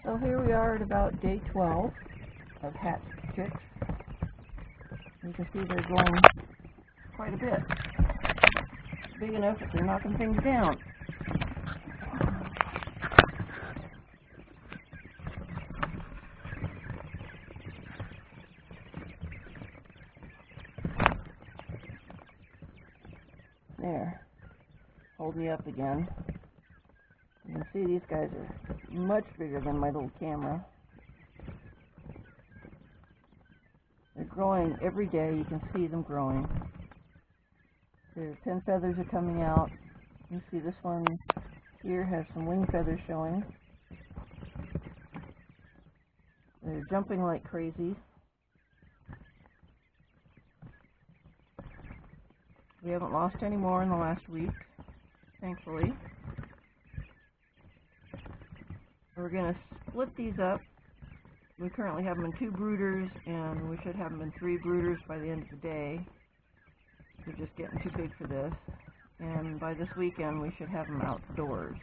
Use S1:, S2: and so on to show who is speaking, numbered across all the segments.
S1: So here we are at about day 12 of hatched chicks. You can see they're growing quite a bit. Big enough that they're knocking things down. There. Hold me up again. You can see these guys are much bigger than my little camera. They're growing every day. You can see them growing. Their pin feathers are coming out. You see this one here has some wing feathers showing. They're jumping like crazy. We haven't lost any more in the last week, thankfully. We're going to split these up. We currently have them in 2 brooders, and we should have them in 3 brooders by the end of the day. They're just getting too big for this. And by this weekend, we should have them outdoors.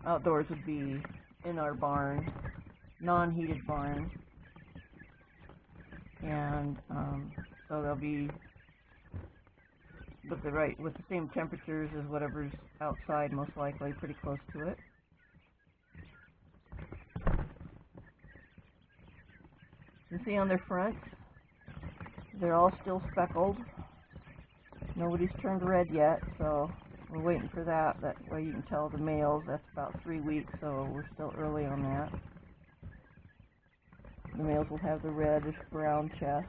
S1: Outdoors would be in our barn, non-heated barn. And so they'll be with the same temperatures as whatever's outside, most likely, pretty close to it. You can see on their fronts, they're all still speckled. Nobody's turned red yet, so we're waiting for that. That way you can tell the males. That's about 3 weeks, so we're still early on that. The males will have the reddish brown chest.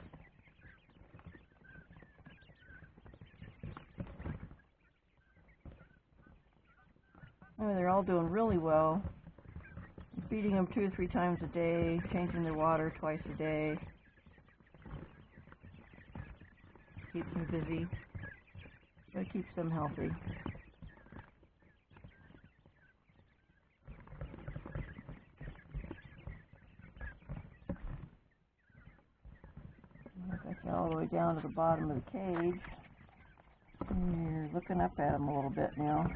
S1: Anyway, they're all doing really well. Feeding them 2 or 3 times a day, changing their water twice a day. Keeps them busy, but keeps them healthy. I've got you all the way down to the bottom of the cage. And you're looking up at them a little bit now.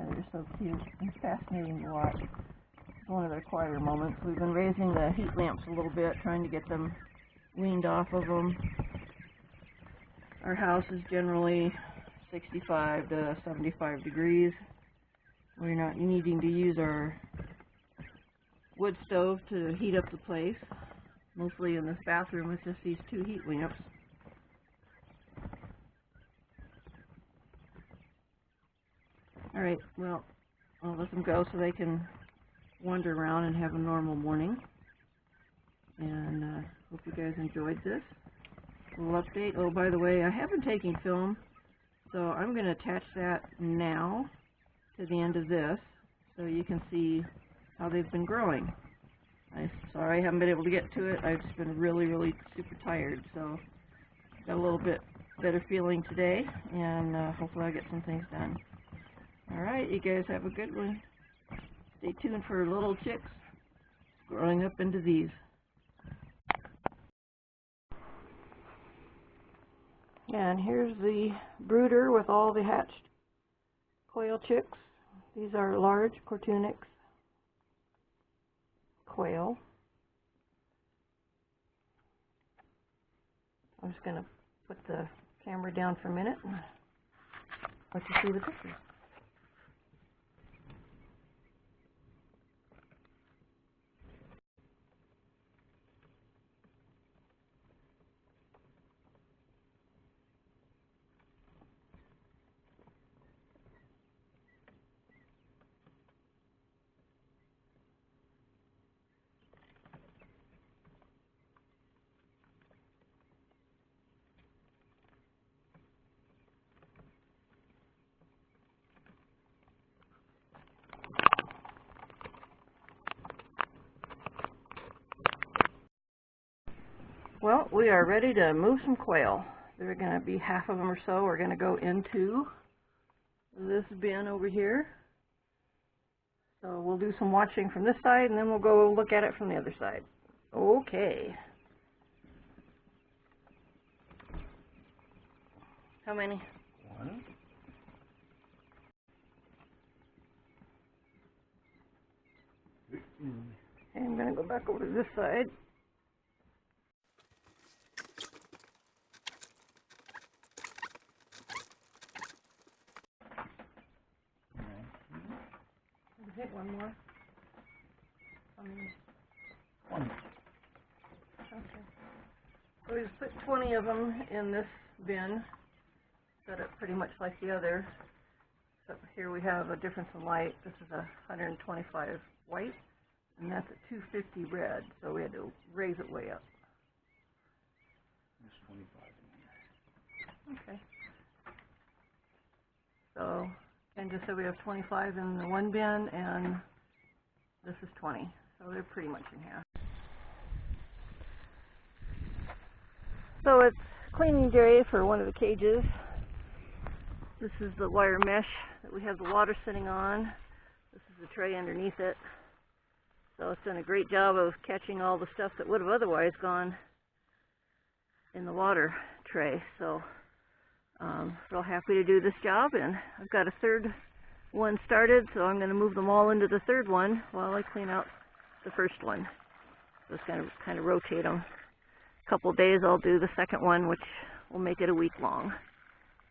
S1: They're so cute and fascinating to watch. It's one of their quieter moments. We've been raising the heat lamps a little bit, trying to get them weaned off of them. Our house is generally 65 to 75 degrees. We're not needing to use our wood stove to heat up the place. Mostly in this bathroom, it's just these 2 heat lamps. Alright, well, I'll let them go so they can wander around and have a normal morning. And hope you guys enjoyed this little update. Oh, by the way, I have been taking film, so I'm going to attach that now to the end of this so you can see how they've been growing. I'm sorry I haven't been able to get to it. I've just been really super tired, so got a little bit better feeling today, and hopefully I'll get some things done. Alright, you guys have a good one. Stay tuned for little chicks growing up into these. And here's the brooder with all the hatched quail chicks. These are large Cortunix quail. I'm just going to put the camera down for a minute and let you see the pictures. Well, we are ready to move some quail. There are going to be half of them or so are going to go into this bin over here. So we'll do some watching from this side, and then we'll go look at it from the other side. Okay. How many?
S2: 1.
S1: Okay, I'm going to go back over to this side. Hit one more.
S2: One.
S1: Okay. So we just put 20 of them in this bin. Set it pretty much like the other. Except here we have a difference in light. This is a 125 white, and that's a 250 red. So we had to raise it way up.
S2: There's 25 in here.
S1: Okay. So, and just so we have 25 in the one bin, and this is 20. So they're pretty much in half. So it's cleaning day for one of the cages. This is the wire mesh that we have the water sitting on. This is the tray underneath it. So it's done a great job of catching all the stuff that would have otherwise gone in the water tray. So real happy to do this job, and I've got a third one started, so I'm going to move them all into the third one while I clean out the first one. So it's kind of rotate them. A couple days I'll do the second one, which will make it a week long.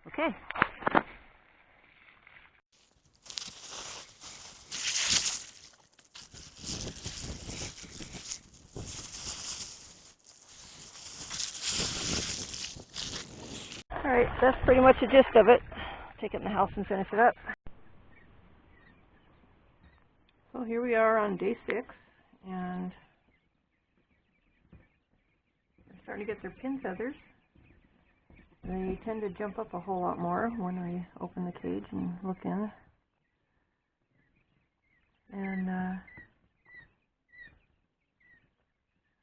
S1: Okay. Alright, that's pretty much the gist of it. Take it in the house and finish it up. So here we are on day 6, and they're starting to get their pin feathers. They tend to jump up a whole lot more when we open the cage and look in. And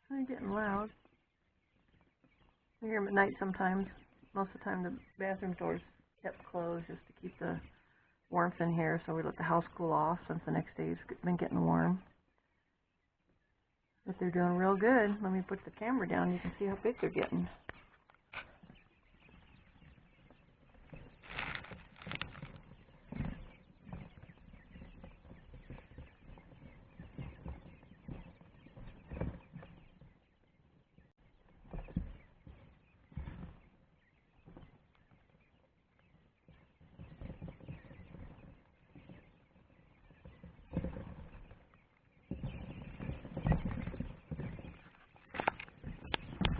S1: they're getting loud. We hear them at night sometimes. Most of the time the bathroom door's kept closed just to keep the warmth in here, so we let the house cool off since the next day's been getting warm. But they're doing real good. Let me put the camera down, you can see how big they're getting.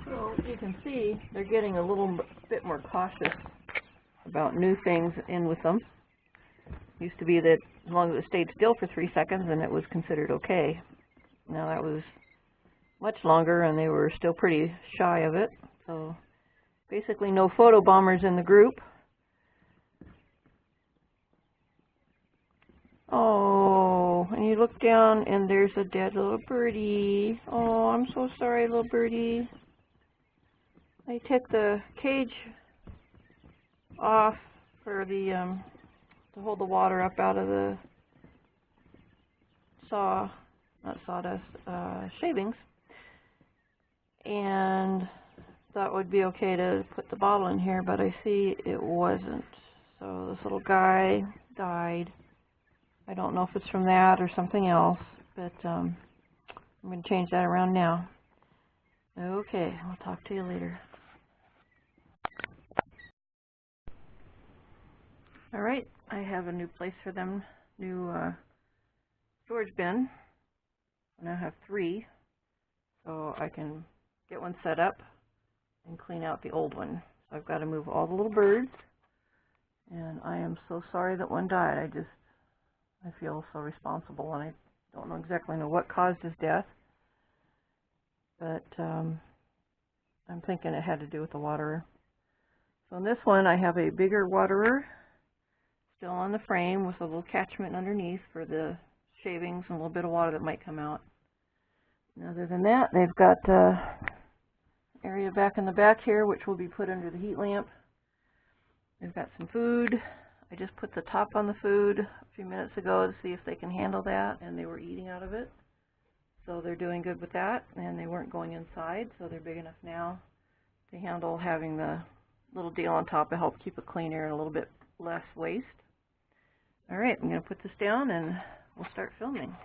S1: So you can see they're getting a little bit more cautious about new things in with them. Used to be that as long as it stayed still for 3 seconds and it was considered okay. Now that was much longer and they were still pretty shy of it. So basically no photo bombers in the group. Oh, and you look down and there's a dead little birdie. Oh, I'm so sorry, little birdie. I took the cage off for the to hold the water up out of the shavings, and thought it would be okay to put the bottle in here, but I see it wasn't. So this little guy died. I don't know if it's from that or something else, but I'm going to change that around now. Okay, I'll talk to you later. Alright, I have a new place for them, new storage bin. I now have 3, so I can get one set up and clean out the old one. So I've got to move all the little birds, and I am so sorry that one died. I feel so responsible, and I don't exactly know what caused his death, but I'm thinking it had to do with the waterer. So in this one I have a bigger waterer still on the frame with a little catchment underneath for the shavings and a little bit of water that might come out. And other than that, they've got area back in the back here which will be put under the heat lamp. They've got some food. I just put the top on the food a few minutes ago to see if they can handle that, and they were eating out of it. So they're doing good with that, and they weren't going inside, so they're big enough now to handle having the little deal on top to help keep it cleaner and a little bit less waste. All right, I'm going to put this down and we'll start filming.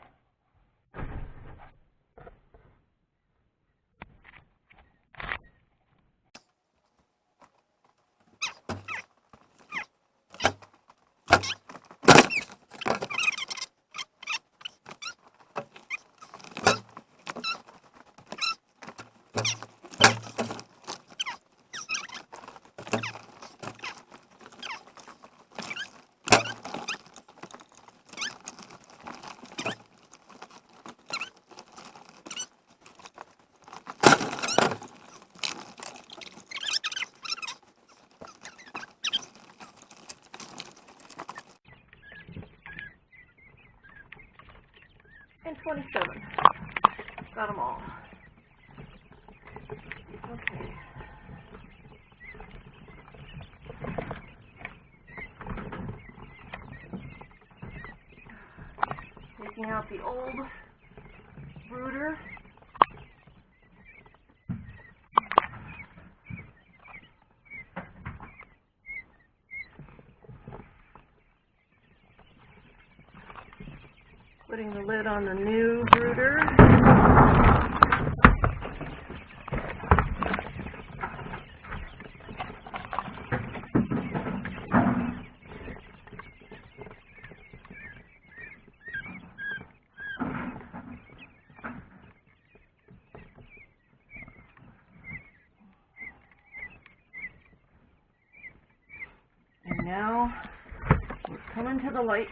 S1: And 27. Got them all. Okay. Taking out the old brooder. Putting the lid on the new brooder. And now we're coming to the light.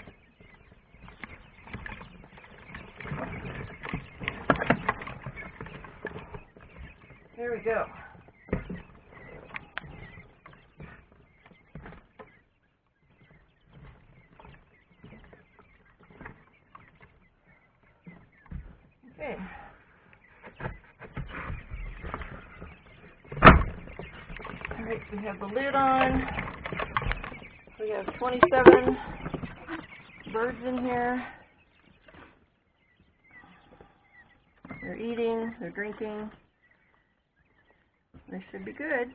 S1: There we go. Okay. All right, we have the lid on. We have 27 birds in here. They're eating, they're drinking. They should be good.